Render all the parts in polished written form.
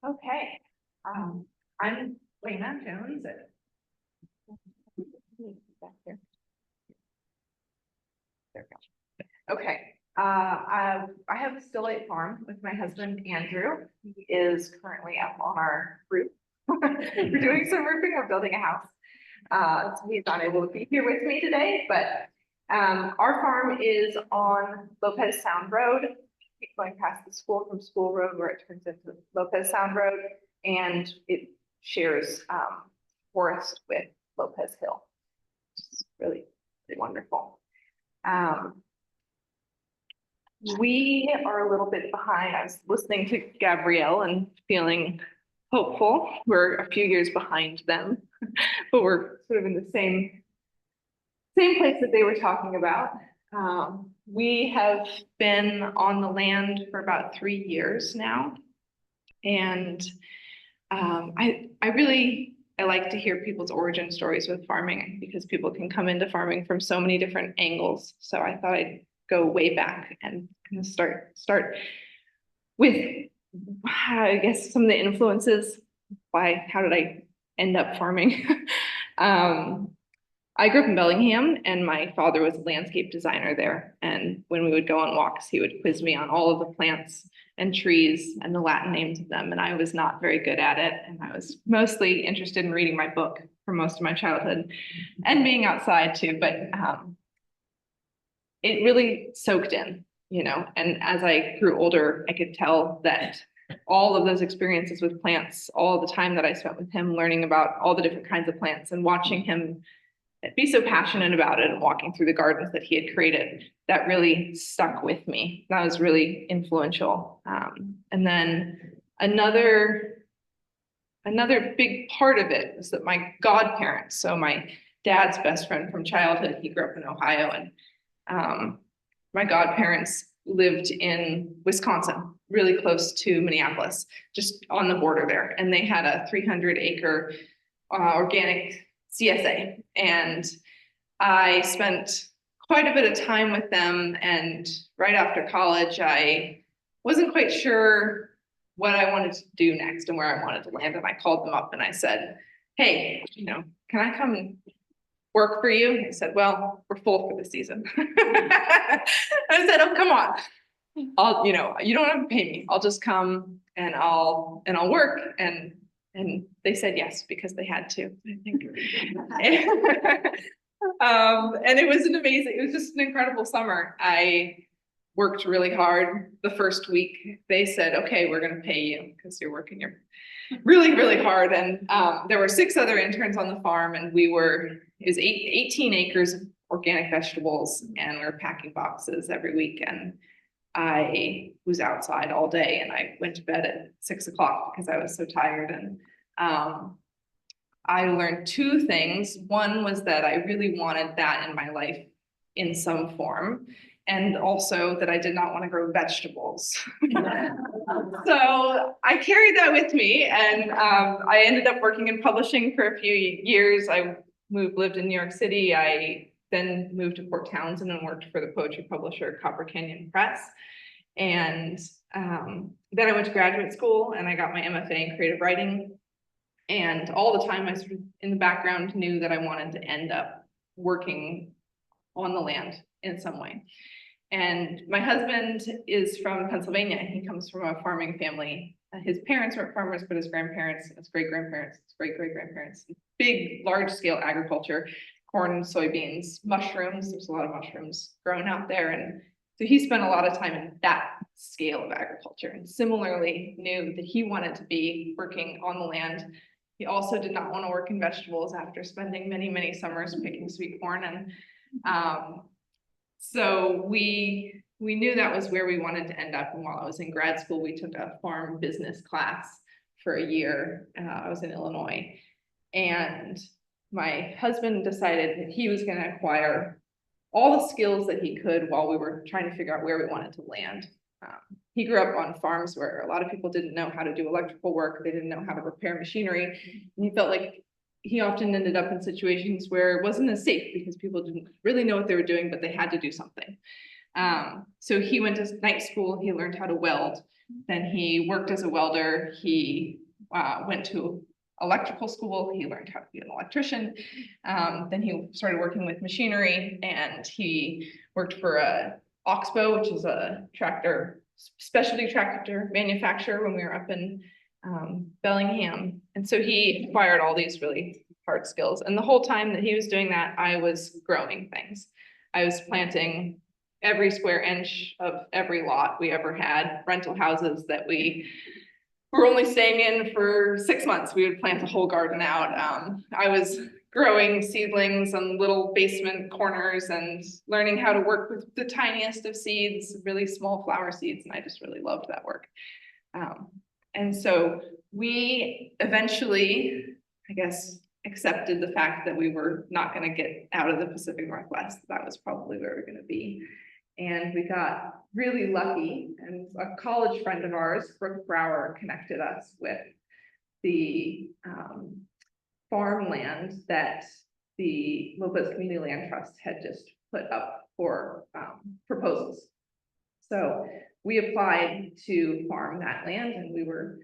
Okay, I'm Lena Jones. There we go. Okay, I have a still life farm with my husband Andrew. He is currently up on our roof. We're doing some roofing. We're building a house. So he's not able to be here with me today, but our farm is on Lopez Sound Road. Keep going past the school from School Road where it turns into Lopez Sound Road, and it shares forest with Lopez Hill. It's really, really wonderful. We are a little bit behind. I was listening to Gabrielle and feeling hopeful. We're a few years behind them, but we're sort of in the same place that they were talking about. We have been on the land for about 3 years now. And I like to hear people's origin stories with farming because people can come into farming from so many different angles. So I thought I'd go way back and kind of start with, I guess, some of the influences. How did I end up farming? I grew up in Bellingham, and my father was a landscape designer there. And when we would go on walks, he would quiz me on all of the plants and trees and the Latin names of them. And I was not very good at it. And I was mostly interested in reading my book for most of my childhood and being outside too. But it really soaked in, and as I grew older, I could tell that all of those experiences with plants, all the time that I spent with him learning about all the different kinds of plants and watching him be so passionate about it and walking through the gardens that he had created, that really stuck with me. That was really influential. And then another big part of it was that my godparents, so my dad's best friend from childhood, he grew up in Ohio, and my godparents lived in Wisconsin, really close to Minneapolis, just on the border there. And they had a 300-acre organic CSA. And I spent quite a bit of time with them. And right after college, I wasn't quite sure what I wanted to do next and where I wanted to land. And I called them up and I said, hey, can I come work for you? And he said, well, we're full for the season. I said, oh, come on. You don't have to pay me. I'll just come and I'll work. And they said yes, because they had to, I think. And it was it was just an incredible summer. I worked really hard. The first week, they said, okay, we're going to pay you because you're working really, really hard. And there were 6 other interns on the farm, and it was 18 acres of organic vegetables, and we were packing boxes every week. And I was outside all day, and I went to bed at 6 o'clock because I was so tired. And I learned 2 things. One was that I really wanted that in my life in some form, and also that I did not want to grow vegetables. So I carried that with me, and I ended up working in publishing for a few years. I lived in New York City. I then moved to Port Townsend and worked for the poetry publisher Copper Canyon Press. And then I went to graduate school and I got my MFA in creative writing. And all the time I sort of in the background knew that I wanted to end up working on the land in some way. And my husband is from Pennsylvania. He comes from a farming family. His parents weren't farmers, but his grandparents, his great-grandparents, his great-great-grandparents, big, large-scale agriculture, corn, soybeans, mushrooms. There's a lot of mushrooms grown out there. And so he spent a lot of time in that scale of agriculture, and similarly knew that he wanted to be working on the land. He also did not want to work in vegetables after spending many, many summers picking sweet corn. And so we knew that was where we wanted to end up. And while I was in grad school, we took a farm business class for a year. I was in Illinois, and my husband decided that he was going to acquire all the skills that he could while we were trying to figure out where we wanted to land. He grew up on farms where a lot of people didn't know how to do electrical work. They didn't know how to repair machinery. And he felt like he often ended up in situations where it wasn't as safe because people didn't really know what they were doing, but they had to do something. So he went to night school. He learned how to weld. then he worked as a welder. He went to electrical school. He learned how to be an electrician. Then he started working with machinery, and he worked for a Oxbow, which is a specialty tractor manufacturer when we were up in Bellingham. And so he acquired all these really hard skills. And the whole time that he was doing that, I was growing things. I was planting every square inch of every lot we ever had, rental houses that we were only staying in for 6 months. We would plant the whole garden out. I was growing seedlings on little basement corners and learning how to work with the tiniest of seeds, really small flower seeds. And I just really loved that work. And so we eventually, I guess, accepted the fact that we were not going to get out of the Pacific Northwest. That was probably where we were going to be. And we got really lucky, and a college friend of ours, Brooke Brower, connected us with the farmland that the Lopez Community Land Trust had just put up for proposals. So we applied to farm that land, and we were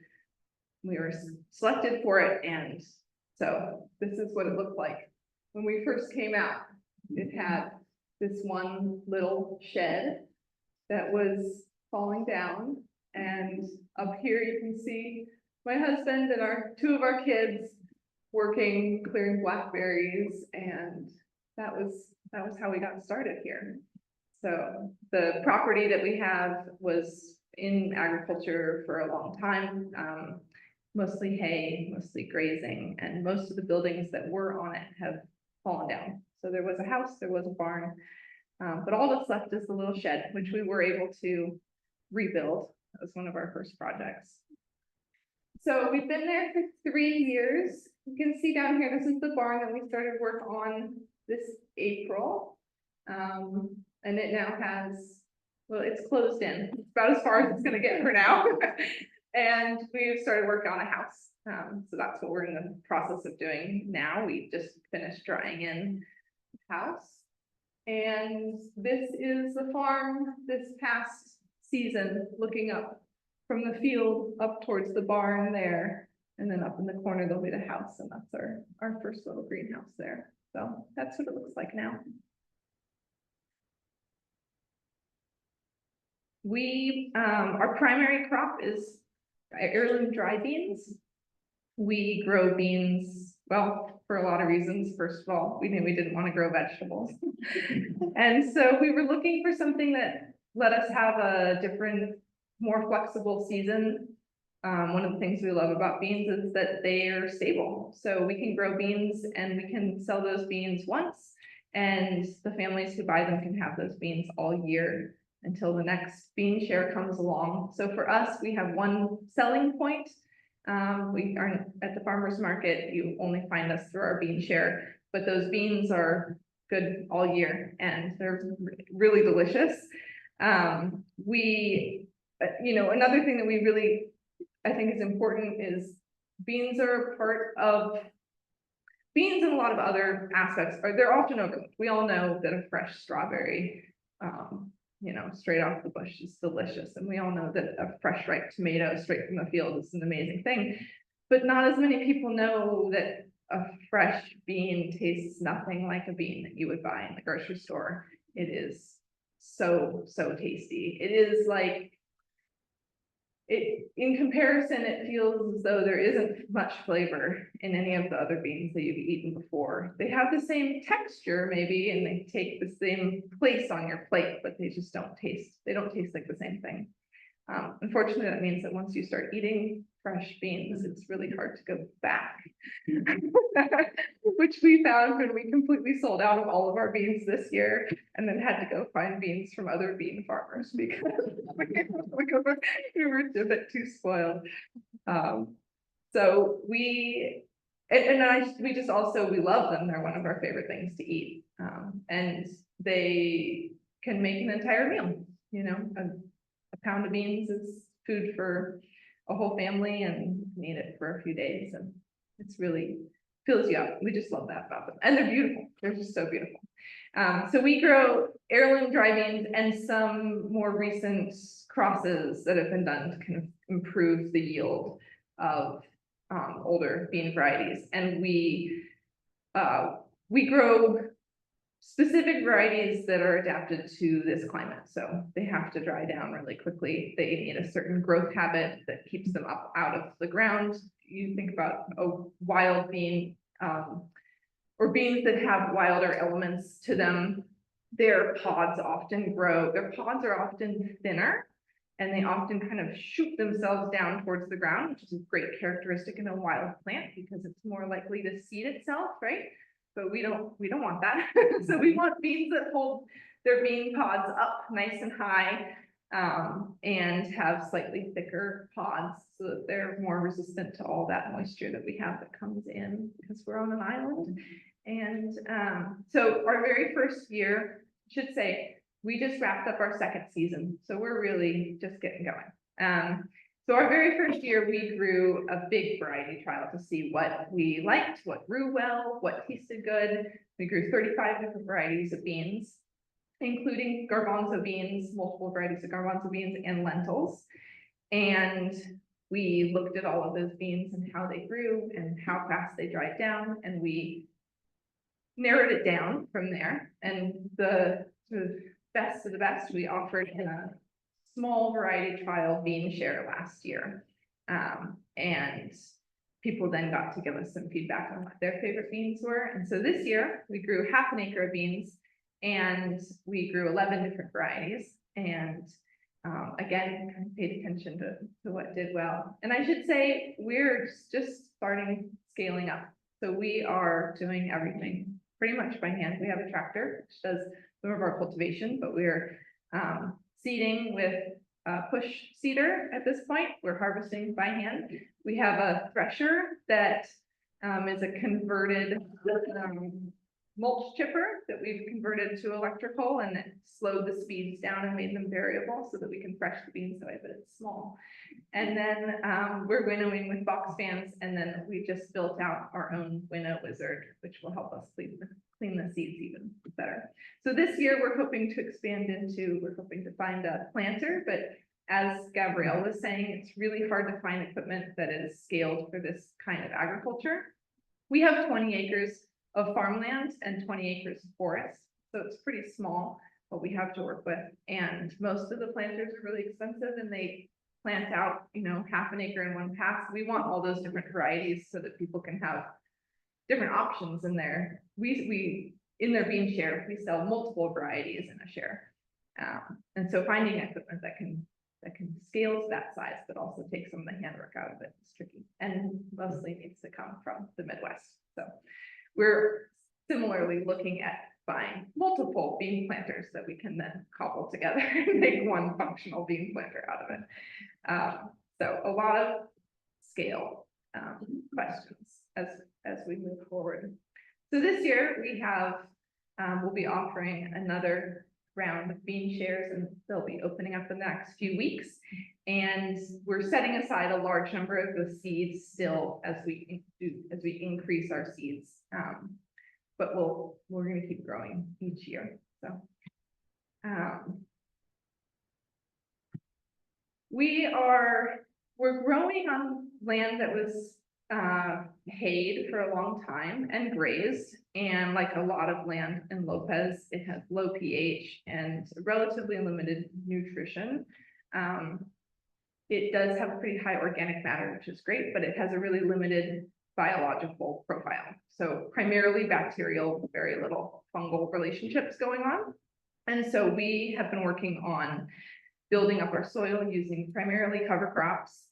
selected for it. And so this is what it looked like when we first came out. It had this one little shed that was falling down, and up here you can see my husband and two of our kids working, clearing blackberries, and that was how we got started here. So the property that we have was in agriculture for a long time, mostly hay, mostly grazing, and most of the buildings that were on it have fallen down. So there was a house, there was a barn, but all that's left is the little shed, which we were able to rebuild. That was one of our first projects. So we've been there for 3 years. You can see down here, this is the barn that we started work on this April. And it now has, well, it's closed in. It's about as far as it's going to get for now. And we've started work on a house. So that's what we're in the process of doing now. We just finished drying in the house. And this is the farm this past season, looking up from the field up towards the barn there. And then up in the corner, there'll be the house. And that's our first little greenhouse there. So that's what it looks like now. Our primary crop is heirloom dry beans. We grow beans, well, for a lot of reasons. First of all, we knew we didn't want to grow vegetables. And so we were looking for something that let us have a different, more flexible season. One of the things we love about beans is that they are stable. So we can grow beans and we can sell those beans once, and the families who buy them can have those beans all year until the next bean share comes along. So for us, we have one selling point. We are at the farmer's market. You only find us through our bean share, but those beans are good all year and they're really delicious. Another thing that we really, I think is important is beans are a part of beans and a lot of other aspects they're often overlooked. We all know that a fresh strawberry, straight off the bush is delicious. And we all know that a fresh ripe tomato straight from the field is an amazing thing. But not as many people know that a fresh bean tastes nothing like a bean that you would buy in the grocery store. It is so, so tasty. It is like, in comparison, it feels as though there isn't much flavor in any of the other beans that you've eaten before. They have the same texture maybe, and they take the same place on your plate, but they just don't taste like the same thing. Unfortunately, that means that once you start eating fresh beans, it's really hard to go back, which we found when we completely sold out of all of our beans this year, and then had to go find beans from other bean farmers because we were a bit too spoiled. So we love them. They're one of our favorite things to eat, and they can make an entire meal. A pound of beans is food for a whole family, and you can eat it for a few days, and it's really fills you up. We just love that about them, and they're beautiful. They're just so beautiful. So we grow heirloom dry beans and some more recent crosses that have been done to kind of improve the yield of older bean varieties. And we grow specific varieties that are adapted to this climate. So they have to dry down really quickly. They need a certain growth habit that keeps them up out of the ground. You think about a wild bean, or beans that have wilder elements to them, their pods are often thinner, and they often kind of shoot themselves down towards the ground, which is a great characteristic in a wild plant because it's more likely to seed itself, right? But we don't want that. So we want beans that hold their bean pods up nice and high, and have slightly thicker pods so that they're more resistant to all that moisture that we have that comes in because we're on an island. And so our very first year, I should say, we just wrapped up our second season. So we're really just getting going. So our very first year, we grew a big variety trial to see what we liked, what grew well, what tasted good. We grew 35 different varieties of beans, including garbanzo beans, multiple varieties of garbanzo beans and lentils. And we looked at all of those beans and how they grew and how fast they dried down. And we narrowed it down from there. And the sort of best of the best we offered in a small variety trial bean share last year. And people then got to give us some feedback on what their favorite beans were. And so this year we grew half an acre of beans and we grew 11 different varieties. And again, kind of paid attention to what did well. And I should say, we're just starting scaling up. So we are doing everything pretty much by hand. We have a tractor which does some of our cultivation, but we're seeding with a push seeder at this point. We're harvesting by hand. We have a thresher that is a converted mulch chipper that we've converted to electrical, and it slowed the speeds down and made them variable so that we can thresh the beans away, but it's small. And then we're winnowing with box fans, and then we just built out our own winnow wizard, which will help us clean the seeds even better. So this year we're hoping to find a planter, but as Gabrielle was saying, it's really hard to find equipment that is scaled for this kind of agriculture. We have 20 acres of farmland and 20 acres of forest. So it's pretty small, what we have to work with. And most of the planters are really expensive and they plant out, half an acre in one pass. We want all those different varieties so that people can have different options in there. In their bean share, we sell multiple varieties in a share. And so finding equipment that can scale to that size, but also take some of the handwork out of it is tricky and mostly needs to come from the Midwest. So we're similarly looking at buying multiple bean planters that we can then cobble together and make one functional bean planter out of it. So a lot of scale questions as we move forward. So this year we have, we'll be offering another round of bean shares, and they'll be opening up in the next few weeks. And we're setting aside a large number of the seeds still as we increase our seeds. But we're going to keep growing each year. So we're growing on land that was hayed for a long time and grazed, and like a lot of land in Lopez, it has low pH and relatively limited nutrition. It does have pretty high organic matter, which is great, but it has a really limited biological profile. So primarily bacterial, very little fungal relationships going on. And so we have been working on building up our soil using primarily cover crops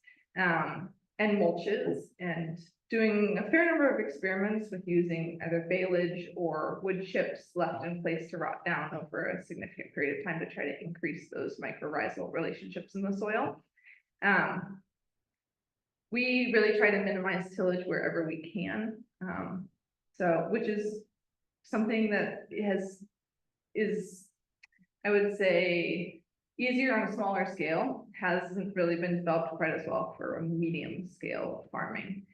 and mulches, and doing a fair number of experiments with using either baleage or wood chips left in place to rot down over a significant period of time to try to increase those mycorrhizal relationships in the soil. We really try to minimize tillage wherever we can. Which is something that is, I would say, easier on a smaller scale, hasn't really been developed quite as well for a medium scale farming.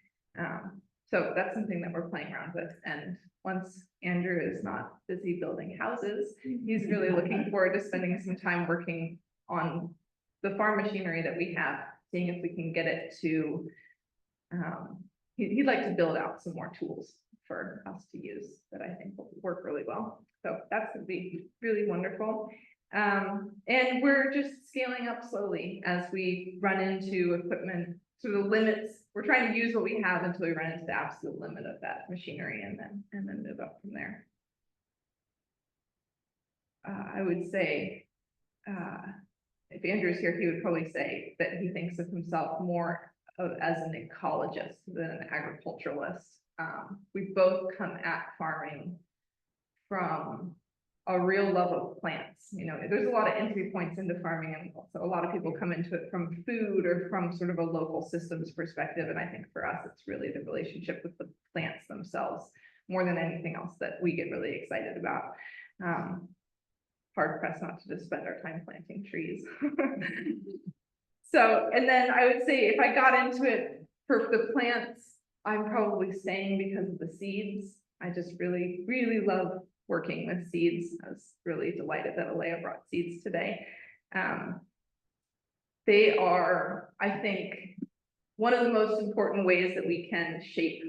So that's something that we're playing around with. And once Andrew is not busy building houses, he's really looking forward to spending some time working on the farm machinery that we have, seeing if we can get it to, he'd like to build out some more tools for us to use that I think will work really well. So that's going to be really wonderful. And we're just scaling up slowly as we run into equipment to the limits. We're trying to use what we have until we run into the absolute limit of that machinery, and then move up from there. I would say, if Andrew's here, he would probably say that he thinks of himself more as an ecologist than an agriculturalist. We both come at farming from a real love of plants. You know, there's a lot of entry points into farming, and also a lot of people come into it from food or from sort of a local systems perspective. And I think for us, it's really the relationship with the plants themselves more than anything else that we get really excited about. Hard pressed not to just spend our time planting trees. So, and then I would say if I got into it for the plants, I'm probably staying because of the seeds. I just really, really love working with seeds. I was really delighted that Alea brought seeds today. They are, I think, one of the most important ways that we can shape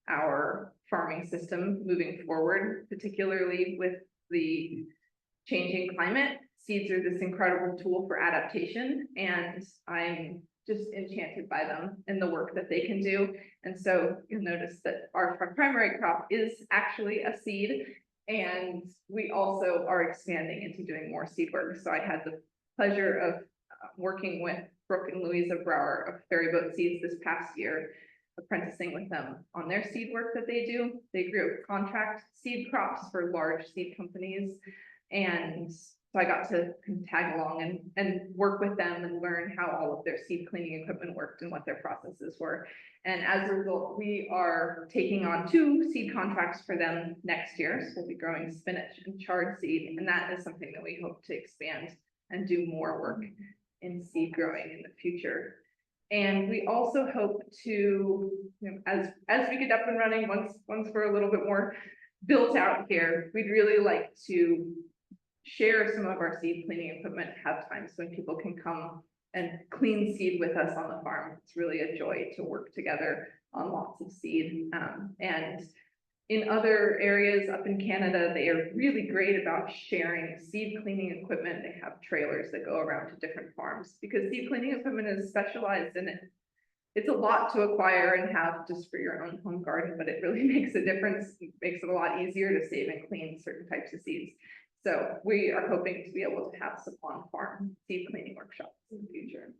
our farming system moving forward, particularly with the changing climate. Seeds are this incredible tool for adaptation, and I'm just enchanted by them and the work that they can do. And so you'll notice that our primary crop is actually a seed, and we also are expanding into doing more seed work. So I had the pleasure of working with Brooke and Louisa Brower of Ferryboat Seeds this past year, apprenticing with them on their seed work that they do. They grew contract seed crops for large seed companies. And so I got to tag along and work with them and learn how all of their seed cleaning equipment worked and what their processes were. And as a result, we are taking on 2 seed contracts for them next year. So we'll be growing spinach and chard seed. And that is something that we hope to expand and do more work in seed growing in the future. And we also hope to, you know, as we get up and running, once we're a little bit more built out here, we'd really like to share some of our seed cleaning equipment, have times when people can come and clean seed with us on the farm. It's really a joy to work together on lots of seed. And in other areas up in Canada, they are really great about sharing seed cleaning equipment. They have trailers that go around to different farms because seed cleaning equipment is specialized in it. It's a lot to acquire and have just for your own home garden, but it really makes a difference. It makes it a lot easier to save and clean certain types of seeds. So we are hoping to be able to have some on-farm seed cleaning workshops in the future.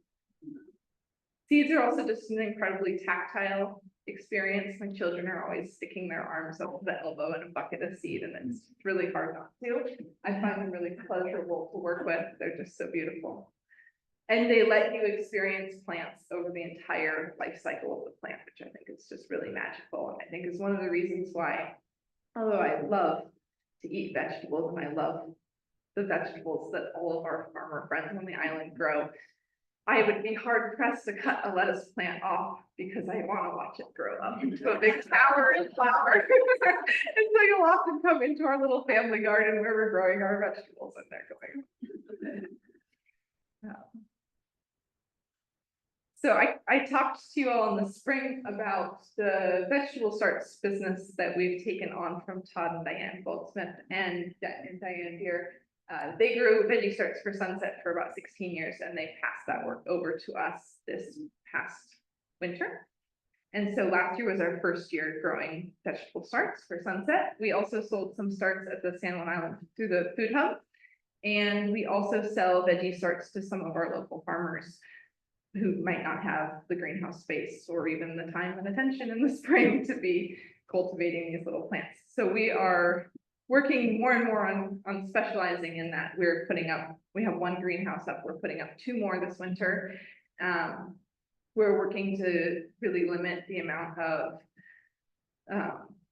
Seeds are also just an incredibly tactile experience. My children are always sticking their arms up to the elbow in a bucket of seed, and it's really hard not to. I find them really pleasurable to work with. They're just so beautiful. And they let you experience plants over the entire life cycle of the plant, which I think is just really magical. And I think is one of the reasons why, although I love to eat vegetables and I love the vegetables that all of our farmer friends on the island grow, I would be hard pressed to cut a lettuce plant off because I want to watch it grow up into a big tower and flower. And so you'll often come into our little family garden where we're growing our vegetables and they're going. So I talked to you all in the spring about the vegetable starts business that we've taken on from Todd and Diane Goldsmith and Diane here. They grew veggie starts for Sunset for about 16 years, and they passed that work over to us this past winter. And so last year was our first year growing vegetable starts for Sunset. We also sold some starts at the San Juan Island through the Food Hub. And we also sell veggie starts to some of our local farmers who might not have the greenhouse space or even the time and attention in the spring to be cultivating these little plants. So we are working more and more on specializing in that. We have 1 greenhouse up, we're putting up 2 more this winter. We're working to really limit the amount of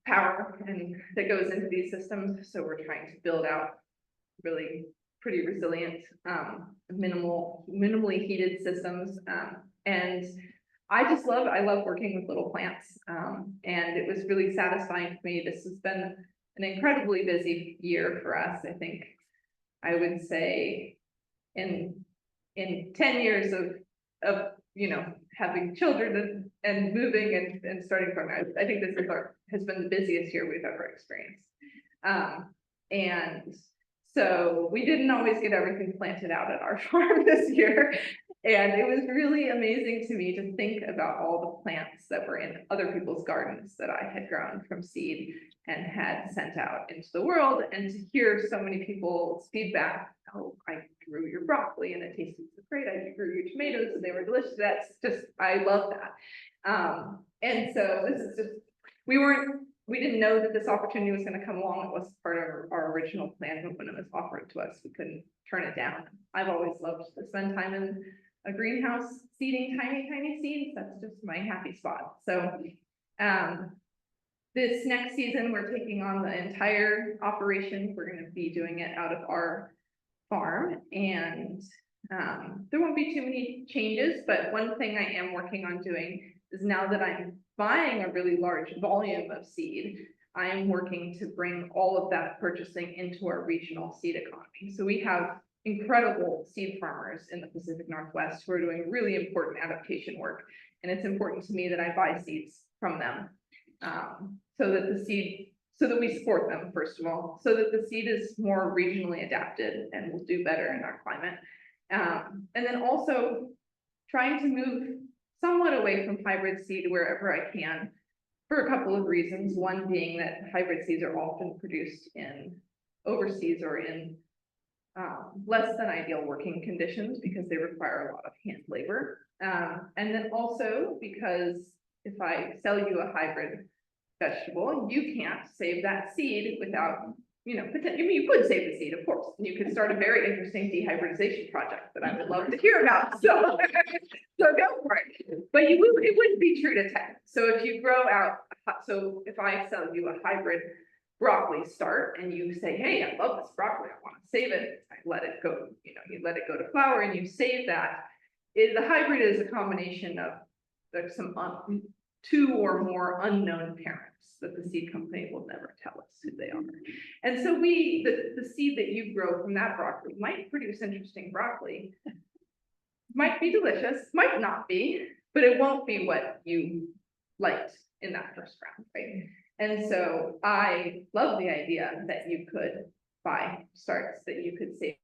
power that goes into these systems. So we're trying to build out really pretty resilient, minimally heated systems. And I love working with little plants. And it was really satisfying for me. This has been an incredibly busy year for us. I think I would say in 10 years of, you know, having children and moving and starting farming, I think this has been the busiest year we've ever experienced. And so we didn't always get everything planted out at our farm this year. And it was really amazing to me to think about all the plants that were in other people's gardens that I had grown from seed and had sent out into the world, and to hear so many people's feedback. Oh, I grew your broccoli and it tasted so great. I grew your tomatoes and they were delicious. That's just, I love that. And so this is just, we didn't know that this opportunity was going to come along. It was part of our original plan, but when it was offered to us, we couldn't turn it down. I've always loved to spend time in a greenhouse seeding tiny seeds. That's just my happy spot. So this next season, we're taking on the entire operation. We're going to be doing it out of our farm, and there won't be too many changes, but one thing I am working on doing is, now that I'm buying a really large volume of seed, I am working to bring all of that purchasing into our regional seed economy. So we have incredible seed farmers in the Pacific Northwest who are doing really important adaptation work. And it's important to me that I buy seeds from them, so that we support them, first of all, so that the seed is more regionally adapted and will do better in our climate. And then also trying to move somewhat away from hybrid seed wherever I can, for a couple of reasons. One being that hybrid seeds are often produced in overseas or in less than ideal working conditions because they require a lot of hand labor. And then also because if I sell you a hybrid vegetable, you can't save that seed without, you know, I mean, you could save the seed, of course, and you could start a very interesting dehybridization project that I would love to hear about. So, so go for it. But it wouldn't be true to tech. So if you grow out, so if I sell you a hybrid broccoli start and you say, hey, I love this broccoli, I want to save it, I let it go, you know, you let it go to flower and you save that. The hybrid is a combination of some two or more unknown parents that the seed company will never tell us who they are. And so the seed that you grow from that broccoli might produce interesting broccoli, might be delicious, might not be, but it won't be what you liked in that first round, right? And so I love the idea that you could buy starts, that you could save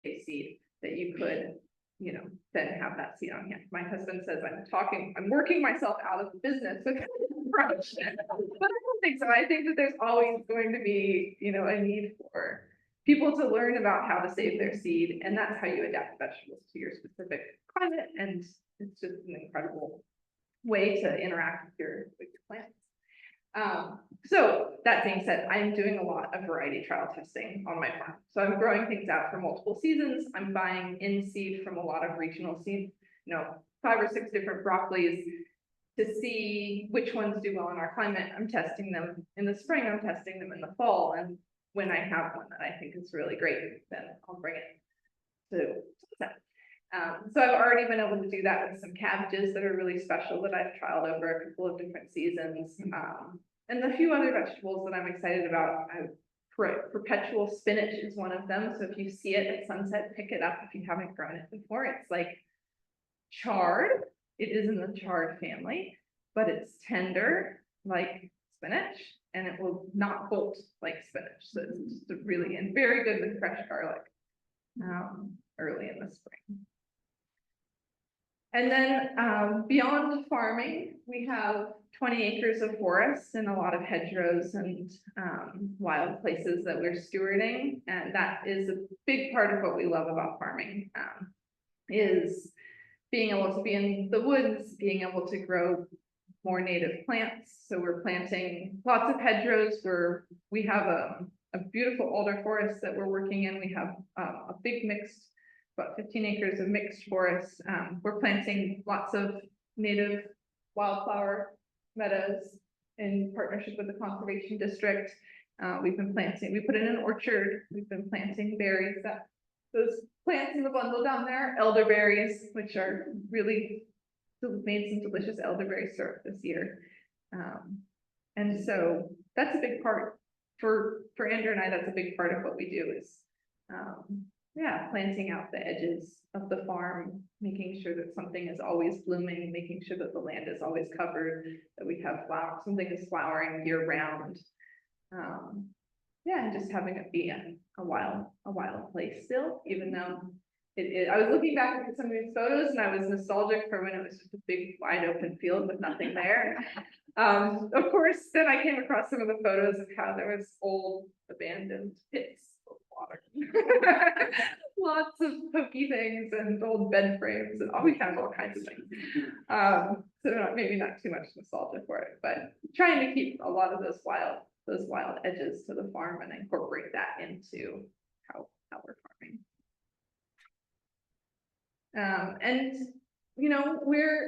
a seed, that you could, you know, then have that seed on hand. My husband says I'm working myself out of the business with approach, but I don't think so. I think that there's always going to be, you know, a need for people to learn about how to save their seed, and that's how you adapt vegetables to your specific climate. And it's just an incredible way to interact with your plants. So that being said, I'm doing a lot of variety trial testing on my farm. So I'm growing things out for multiple seasons. I'm buying in seed from a lot of regional seed, you know, 5 or 6 different broccolis to see which ones do well in our climate. I'm testing them in the spring, I'm testing them in the fall. And when I have one that I think is really great, then I'll bring it to them. So I've already been able to do that with some cabbages that are really special that I've trialed over a couple of different seasons. And a few other vegetables that I'm excited about. Perpetual spinach is one of them. So if you see it at sunset, pick it up if you haven't grown it before. It's like chard. It is in the chard family, but it's tender like spinach, and it will not bolt like spinach. So it's just really, and very good with fresh garlic early in the spring. And then beyond farming, we have 20 acres of forests and a lot of hedgerows and wild places that we're stewarding. And that is a big part of what we love about farming, is being able to be in the woods, being able to grow more native plants. So we're planting lots of hedgerows where we have a beautiful alder forest that we're working in. We have a big mixed, about 15 acres of mixed forest. We're planting lots of native wildflower meadows in partnership with the conservation district. We put in an orchard. We've been planting berries. Those plants in the bundle down there, elderberries, which are really made some delicious elderberry syrup this year. And so that's a big part for Andrew and I, that's a big part of what we do is, yeah, planting out the edges of the farm, making sure that something is always blooming, making sure that the land is always covered, that we have something is flowering year round. Yeah, and just having it be a wild place still, even though I was looking back at some of these photos and I was nostalgic for when it was just a big wide open field with nothing there. Of course, then I came across some of the photos of how there was old abandoned pits of water. Lots of pokey things and old bed frames and we found all kinds of things. So maybe not too much nostalgia for it, but trying to keep a lot of those wild edges to the farm and incorporate that into how we're farming. And you know,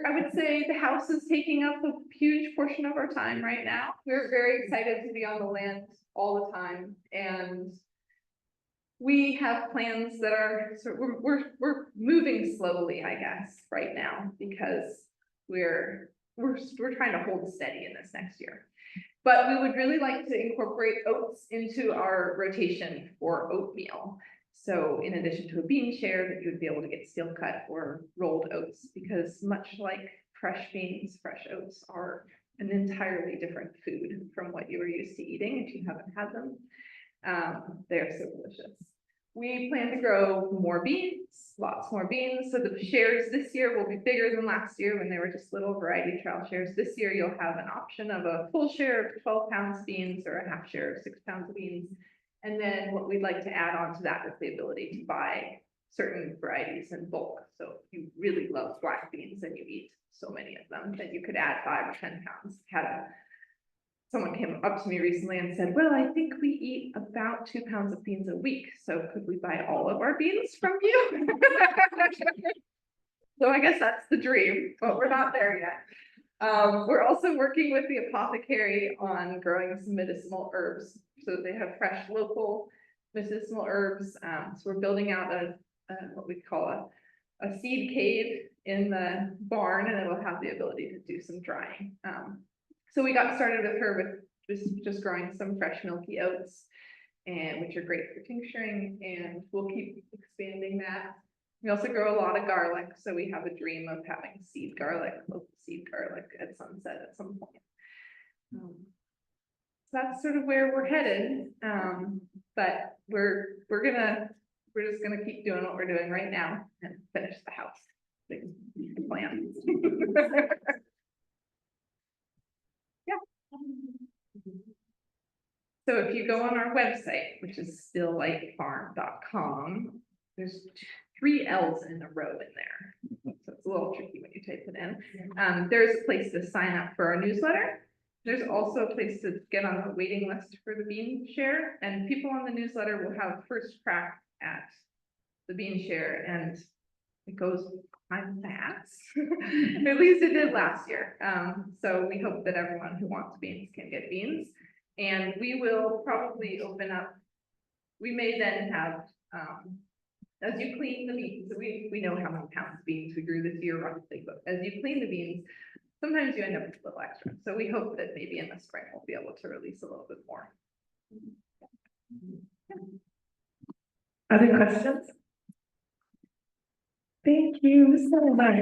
I would say the house is taking up a huge portion of our time right now. We're very excited to be on the land all the time, and we have plans that are, so we're moving slowly, I guess, right now, because we're trying to hold steady in this next year. But we would really like to incorporate oats into our rotation for oatmeal. So in addition to a bean share, that you would be able to get steel cut or rolled oats, because much like fresh beans, fresh oats are an entirely different food from what you were used to eating if you haven't had them. They're so delicious. We plan to grow more beans, lots more beans. So the shares this year will be bigger than last year when they were just little variety trial shares. This year you'll have an option of a full share of 12 pounds beans or a half share of 6 pounds of beans. And then what we'd like to add on to that is the ability to buy certain varieties in bulk. So if you really love black beans and you eat so many of them, that you could add 5 or 10 pounds. Someone came up to me recently and said, well, I think we eat about 2 pounds of beans a week. So could we buy all of our beans from you? So I guess that's the dream, but we're not there yet. We're also working with the apothecary on growing some medicinal herbs. So they have fresh local medicinal herbs. So we're building out what we call a seed cave in the barn, and it will have the ability to do some drying. So we got started with her with just growing some fresh milky oats, and which are great for tincturing, and we'll keep expanding that. We also grow a lot of garlic, so we have a dream of having local seed garlic at sunset at some point. So that's sort of where we're headed. But we're just gonna keep doing what we're doing right now and finish the house. Big plan. So if you go on our website, which is stilllifefarm.com, there's 3 L's in a row in there. So it's a little tricky when you type it in. There's a place to sign up for our newsletter. There's also a place to get on the waiting list for the bean share, and people on the newsletter will have first crack at the bean share, and it goes kind of fast. At least it did last year. So we hope that everyone who wants beans can get beans. And we will probably open up, we may then have, as you clean the beans, we know how many pounds of beans we grew this year roughly, but as you clean the beans, sometimes you end up with a little extra. So we hope that maybe in the spring we'll be able to release a little bit more. Other questions? Thank you so much.